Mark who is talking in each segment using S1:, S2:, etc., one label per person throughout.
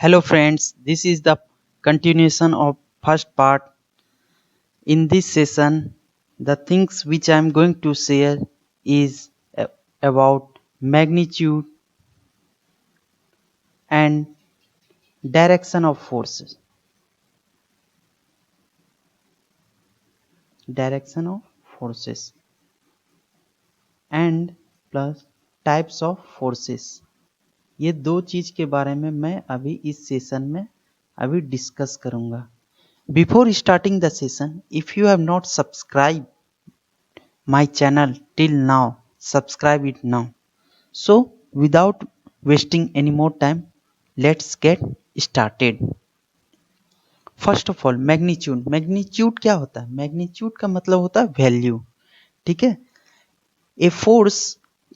S1: Hello friends, this is the continuation of first part. In this session, the things which I am going to share is about magnitude and direction of forces. Direction of forces and plus types of forces. ये दो चीज के बारे में मैं अभी इस session में अभी डिस्कस करूंगा. Before starting the session, if you have not subscribed my channel till now, subscribe it now. So without wasting any more time, let's get started. First of all magnitude. Magnitude क्या होता है? Magnitude का मतलब होता है value. ठीक है. A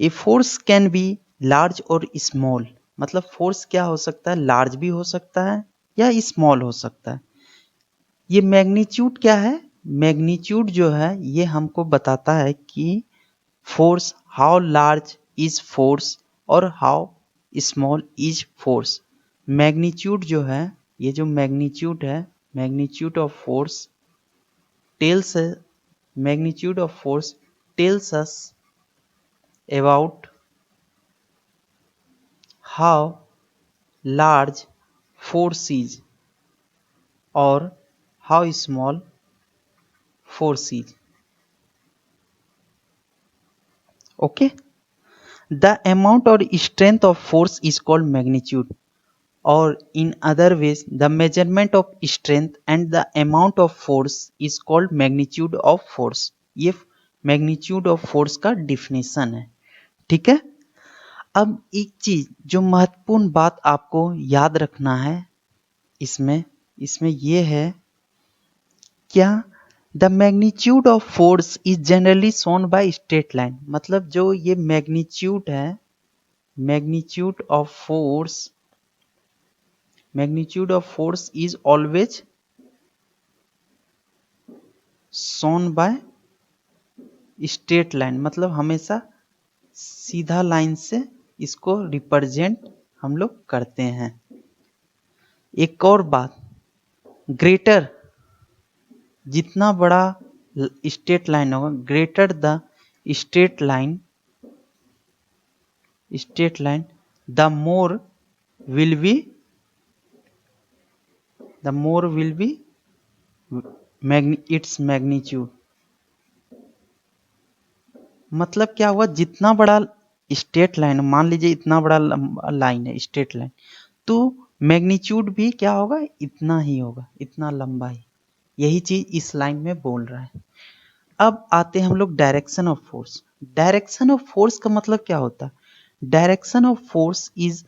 S1: force can be large और स्मॉल. मतलब फोर्स क्या हो सकता है? लार्ज भी हो सकता है या स्मॉल हो सकता है. ये मैग्नीट्यूड क्या है? मैग्नीट्यूड जो है ये हमको बताता है कि force, how large is force और how small is force. Magnitude जो है, ये जो मैग्नीट्यूड है, magnitude of force tells magnitude of force tells us about how large force is और how small force is. Okay. The amount or strength of force is called magnitude, or in other ways, the measurement of strength and the amount of force is called magnitude of force. ये magnitude of force का definition है. ठीक है. अब एक चीज जो महत्वपूर्ण बात आपको याद रखना है इसमें ये है, क्या the magnitude of force is generally shown by straight line. मतलब जो ये मैग्नीट्यूड है, magnitude of force is always shown by straight line. मतलब हमेशा सीधा लाइन से इसको रिप्रेजेंट हम लोग करते हैं. एक और बात, ग्रेटर जितना बड़ा स्ट्रेट लाइन होगा, greater the straight line the more will be its magnitude. मतलब क्या हुआ, जितना बड़ा स्ट्रेट लाइन, मान लीजिए इतना बड़ा लाइन है स्ट्रेट लाइन, तो मैग्नीट्यूड भी क्या होगा? इतना ही होगा, इतना लंबा ही. यही चीज इस लाइन में बोल रहा है. अब आते हैं हम लोग direction of force. Direction of force का मतलब क्या होता है? Direction of force is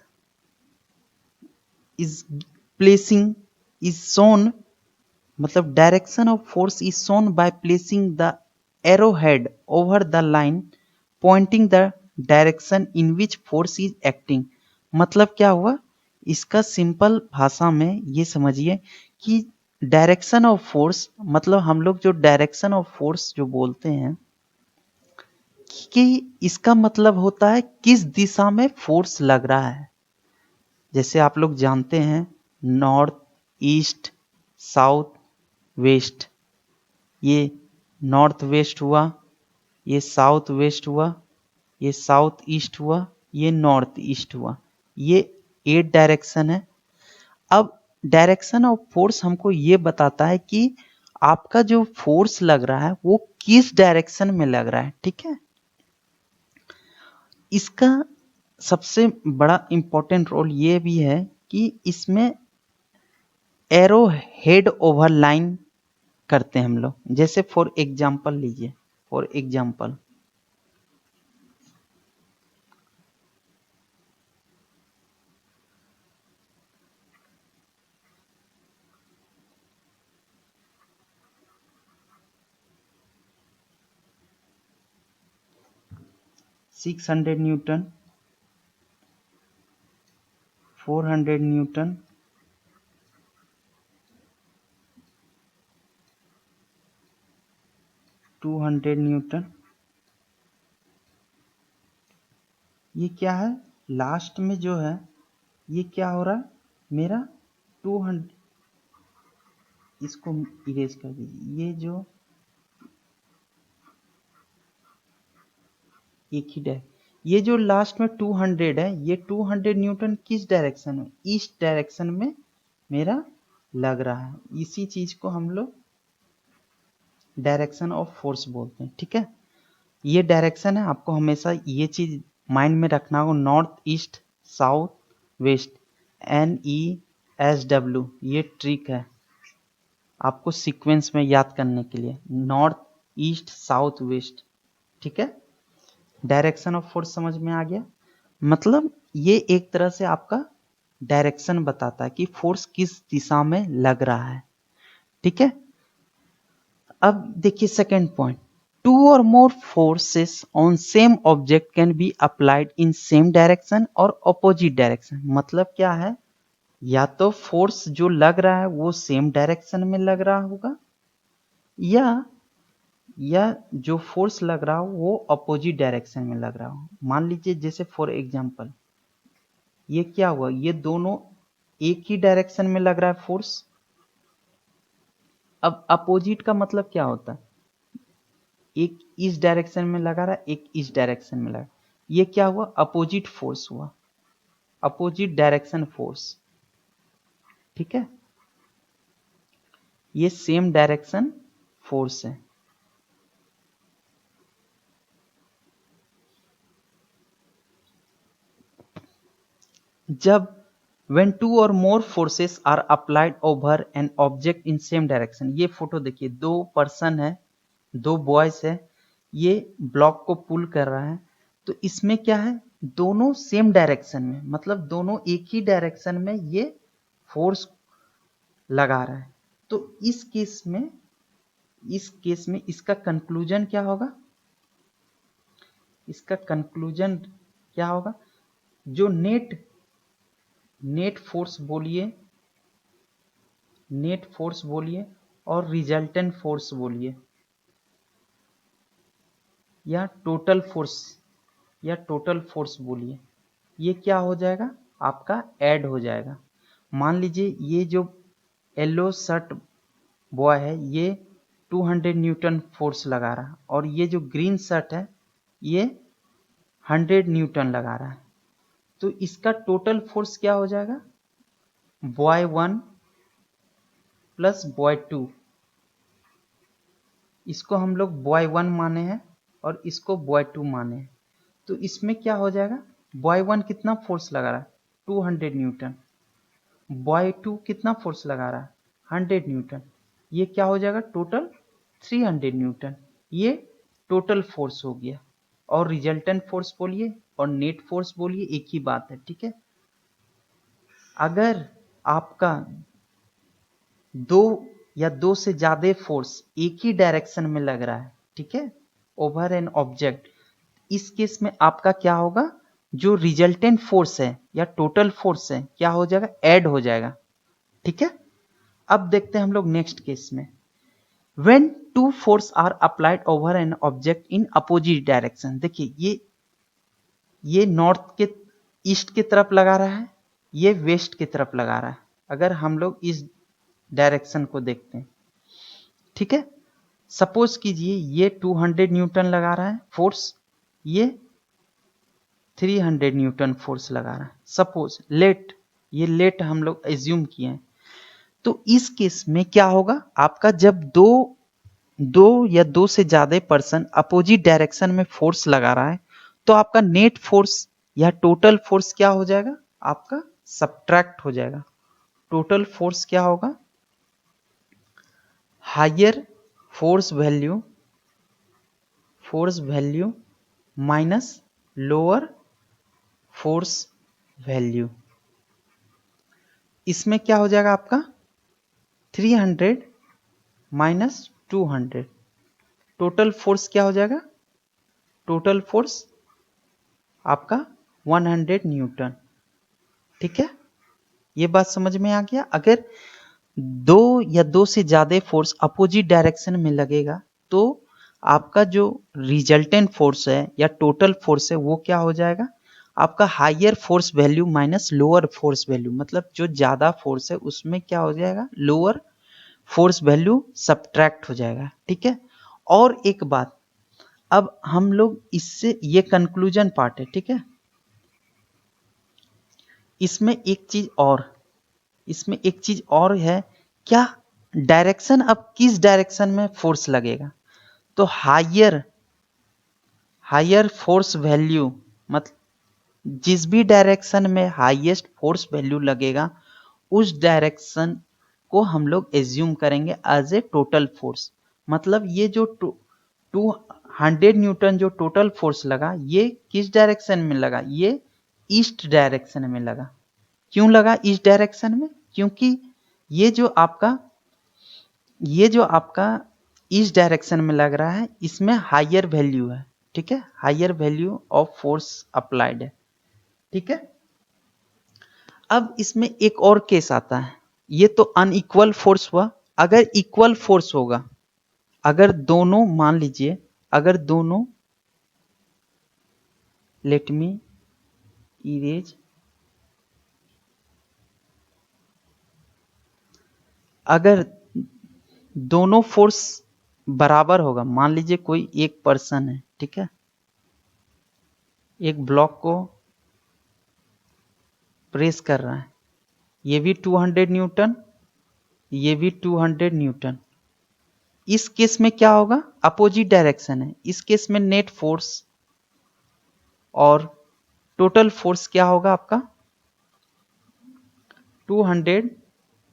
S1: placing is shown. मतलब direction of force is shown by placing the arrowhead over the line pointing the direction in which force is acting. मतलब क्या हुआ? इसका सिंपल भाषा में ये समझिए कि डायरेक्शन ऑफ फोर्स, मतलब हम लोग जो डायरेक्शन ऑफ फोर्स जो बोलते हैं कि इसका मतलब होता है किस दिशा में फोर्स लग रहा है. जैसे आप लोग जानते हैं नॉर्थ, ईस्ट, साउथ, वेस्ट. ये नॉर्थ वेस्ट हुआ, ये साउथ वेस्ट हुआ, ये साउथ ईस्ट हुआ, ये नॉर्थ ईस्ट हुआ. ये 8 डायरेक्शन है. अब डायरेक्शन ऑफ फोर्स हमको ये बताता है कि आपका जो फोर्स लग रहा है वो किस डायरेक्शन में लग रहा है. ठीक है. इसका सबसे बड़ा इंपॉर्टेंट रोल ये भी है कि इसमें एरो हेड ओवर लाइन करते हैं हम लोग. जैसे फॉर एग्जाम्पल लीजिए, for example 600 Newton, 400 Newton, 200 Newton. ये क्या है? लास्ट में जो है ये क्या हो रहा है? मेरा 200, इसको इरेज कर दीजिए, ये जो एक ही ये जो लास्ट में 200 है, ये 200 न्यूटन किस डायरेक्शन में, ईस्ट डायरेक्शन में मेरा लग रहा है। इसी चीज को हम लोग डायरेक्शन ऑफ फोर्स बोलते हैं। ठीक है, ये डायरेक्शन है, आपको हमेशा ये चीज माइंड में रखना होगा, north east south west, NESW, ये ट्रिक है आपको सीक्वेंस में याद करने के लिए, नॉर्थ ईस्ट साउथ वेस्ट। ठीक है, डायरेक्शन ऑफ फोर्स समझ में आ गया। मतलब ये एक तरह से आपका डायरेक्शन बताता है कि फोर्स किस दिशा में लग रहा है। ठीक है, अब देखिए सेकेंड पॉइंट, टू और more forces on same object can be applied in same direction और ऑपोजिट डायरेक्शन। मतलब क्या है, या तो फोर्स जो लग रहा है वो सेम डायरेक्शन में लग रहा होगा, या जो फोर्स लग रहा हो वो अपोजिट डायरेक्शन में लग रहा हो। मान लीजिए जैसे फॉर एग्जांपल ये क्या हुआ, ये दोनों एक ही डायरेक्शन में लग रहा है फोर्स। अब अपोजिट का मतलब क्या होता है, एक इस डायरेक्शन में लगा रहा है, एक इस डायरेक्शन में लगा, ये क्या हुआ, अपोजिट फोर्स हुआ, अपोजिट डायरेक्शन फोर्स। ठीक है, ये सेम डायरेक्शन फोर्स है। जब when two or more forces are applied over an object in same direction, ये फोटो देखिए, दो पर्सन है, दो बॉयज है, ये ब्लॉक को पुल कर रहा है, तो इसमें क्या है, दोनों सेम डायरेक्शन में, मतलब दोनों एक ही डायरेक्शन में ये फोर्स लगा रहा है। तो इस केस में इसका कंक्लूजन क्या होगा, इसका कंक्लूजन क्या होगा, जो नेट फोर्स बोलिए और रिजल्टेंट फोर्स बोलिए, या टोटल फोर्स बोलिए, ये क्या हो जाएगा, आपका ऐड हो जाएगा। मान लीजिए ये जो येलो शर्ट बॉय है ये 200 न्यूटन फोर्स लगा रहा है, और ये जो ग्रीन शर्ट है ये 100 न्यूटन लगा रहा है, तो इसका टोटल फोर्स क्या हो जाएगा, बॉय 1 प्लस बॉय 2, इसको हम लोग बॉय 1 माने हैं और इसको बॉय 2 माने हैं। तो इसमें क्या हो जाएगा, बॉय 1 कितना फोर्स लगा रहा है, 200 न्यूटन, बॉय 2 कितना फोर्स लगा रहा है, 100 न्यूटन, ये क्या हो जाएगा, टोटल 300 न्यूटन। ये टोटल फोर्स हो गया, और रिजल्टेंट फोर्स बोलिए और नेट फोर्स बोलिए, एक ही बात है। ठीक है, अगर आपका दो या दो से ज्यादा फोर्स एक ही डायरेक्शन में लग रहा है, ठीक है, ओवर एन ऑब्जेक्ट, इस केस में आपका क्या होगा, जो रिजल्टेंट फोर्स है या टोटल फोर्स है क्या हो जाएगा, ऐड हो जाएगा। ठीक है, अब देखते हैं हम लोग नेक्स्ट केस में, when two force are applied over an object in opposite direction. देखिए ये नॉर्थ के ईस्ट की तरफ लगा रहा है, ये वेस्ट की तरफ लगा रहा है, अगर हम लोग इस डायरेक्शन को देखते हैं। ठीक है, सपोज कीजिए ये 200 न्यूटन लगा रहा है फोर्स, ये 300 न्यूटन फोर्स लगा रहा है, सपोज लेट हम लोग एज्यूम किए हैं। तो इस केस में क्या होगा आपका, जब दो या दो से ज्यादा पर्सन अपोजिट डायरेक्शन में फोर्स लगा रहा है, तो आपका नेट फोर्स या टोटल फोर्स क्या हो जाएगा, आपका सब्ट्रैक्ट हो जाएगा। टोटल फोर्स क्या होगा, higher force value minus lower force value, इसमें क्या हो जाएगा आपका 300 माइनस 200, टोटल फोर्स क्या हो जाएगा, टोटल फोर्स आपका 100 न्यूटन। ठीक है, ये बात समझ में आ गया। अगर दो या दो से ज्यादा फोर्स अपोजिट डायरेक्शन में लगेगा तो आपका जो रिजल्टेंट फोर्स है या टोटल फोर्स है वो क्या हो जाएगा, आपका higher force value minus lower force value, मतलब जो ज़्यादा फोर्स है उसमें क्या हो जाएगा, लोअर फोर्स वैल्यू सब्ट्रैक्ट हो जाएगा। ठीक है, और एक बात, अब हम लोग इससे, ये कंक्लूजन पार्ट है। ठीक है, इसमें एक चीज और है, क्या डायरेक्शन, अब किस डायरेक्शन में फोर्स लगेगा, तो हायर फोर्स वैल्यू, मतलब जिस भी डायरेक्शन में हाईएस्ट फोर्स वैल्यू लगेगा उस डायरेक्शन को हम लोग एज्यूम करेंगे एज ए टोटल फोर्स। मतलब ये जो 200 न्यूटन जो टोटल फोर्स लगा, ये किस डायरेक्शन में लगा, ये ईस्ट डायरेक्शन में लगा। क्यों लगा ईस्ट डायरेक्शन में, क्योंकि ये जो आपका ईस्ट डायरेक्शन में लग रहा है, इसमें हायर वैल्यू है। ठीक है, higher value of force applied है। ठीक है, अब इसमें एक और केस आता है, ये तो अनइक्वल फोर्स हुआ। अगर इक्वल फोर्स होगा, अगर दोनों, मान लीजिए अगर दोनों, लेट मी इरेज, अगर दोनों फोर्स बराबर होगा, मान लीजिए कोई एक पर्सन है, ठीक है, एक ब्लॉक को प्रेस कर रहा है, ये भी 200 न्यूटन, ये भी 200 न्यूटन। इस केस में क्या होगा, अपोजिट डायरेक्शन है, इस केस में नेट फोर्स और टोटल फोर्स क्या होगा आपका, 200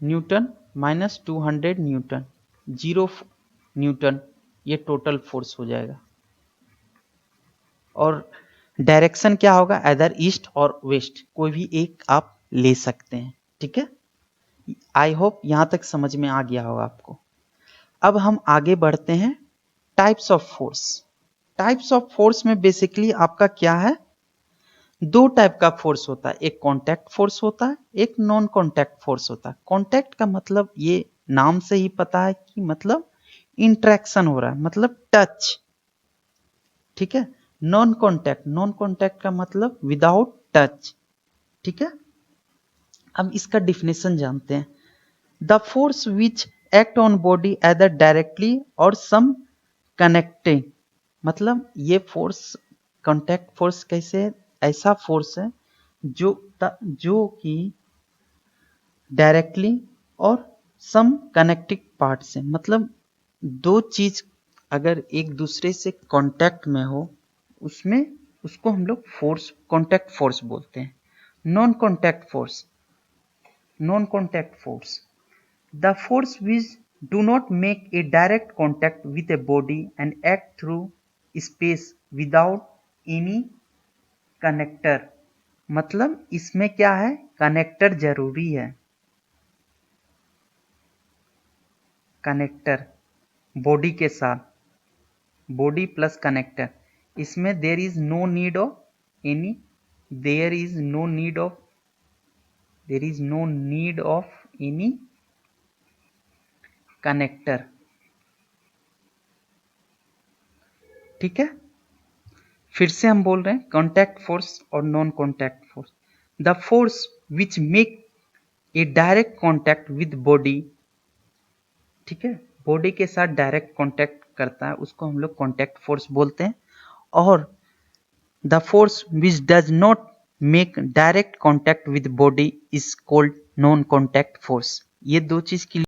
S1: न्यूटन माइनस 200 न्यूटन, 0 न्यूटन, ये टोटल फोर्स हो जाएगा। और डायरेक्शन क्या होगा, इधर ईस्ट और वेस्ट, कोई भी एक आप ले सकते हैं। ठीक है, आई होप यहां तक समझ में आ गया होगा आपको। अब हम आगे बढ़ते हैं, types of force. Types of force में बेसिकली आपका क्या है, दो टाइप का फोर्स होता है, एक कॉन्टैक्ट फोर्स होता है, एक नॉन कॉन्टैक्ट फोर्स होता है। कॉन्टैक्ट का मतलब ये नाम से ही पता है कि मतलब इंट्रैक्शन हो रहा है, मतलब टच। ठीक है, नॉन कॉन्टैक्ट का मतलब विदाउट टच। ठीक है, अब इसका डिफिनेशन जानते हैं। The force which act on body either directly और सम कनेक्टिंग, मतलब ये फोर्स, कॉन्टैक्ट फोर्स कैसे है, ऐसा फोर्स है जो कि डायरेक्टली और सम कनेक्टिंग पार्ट से, मतलब दो चीज अगर एक दूसरे से कांटेक्ट में हो, उसमें उसको हम लोग फोर्स, कांटेक्ट फोर्स बोलते हैं। Non contact force, the force which do not make a direct contact with a body and act through space without any connector। मतलब इसमें क्या है, कनेक्टर जरूरी है, कनेक्टर बॉडी के साथ, बॉडी प्लस कनेक्टर, इसमें there is no need of any, there is no need of any connector. ठीक है, फिर से हम बोल रहे हैं, कॉन्टैक्ट फोर्स और non contact force. The force which make a direct contact with body, ठीक है, बॉडी के साथ डायरेक्ट कॉन्टैक्ट करता है, उसको हम लोग कॉन्टैक्ट फोर्स बोलते हैं। और the force which does not make direct contact with body is called non contact force. ये दो चीज की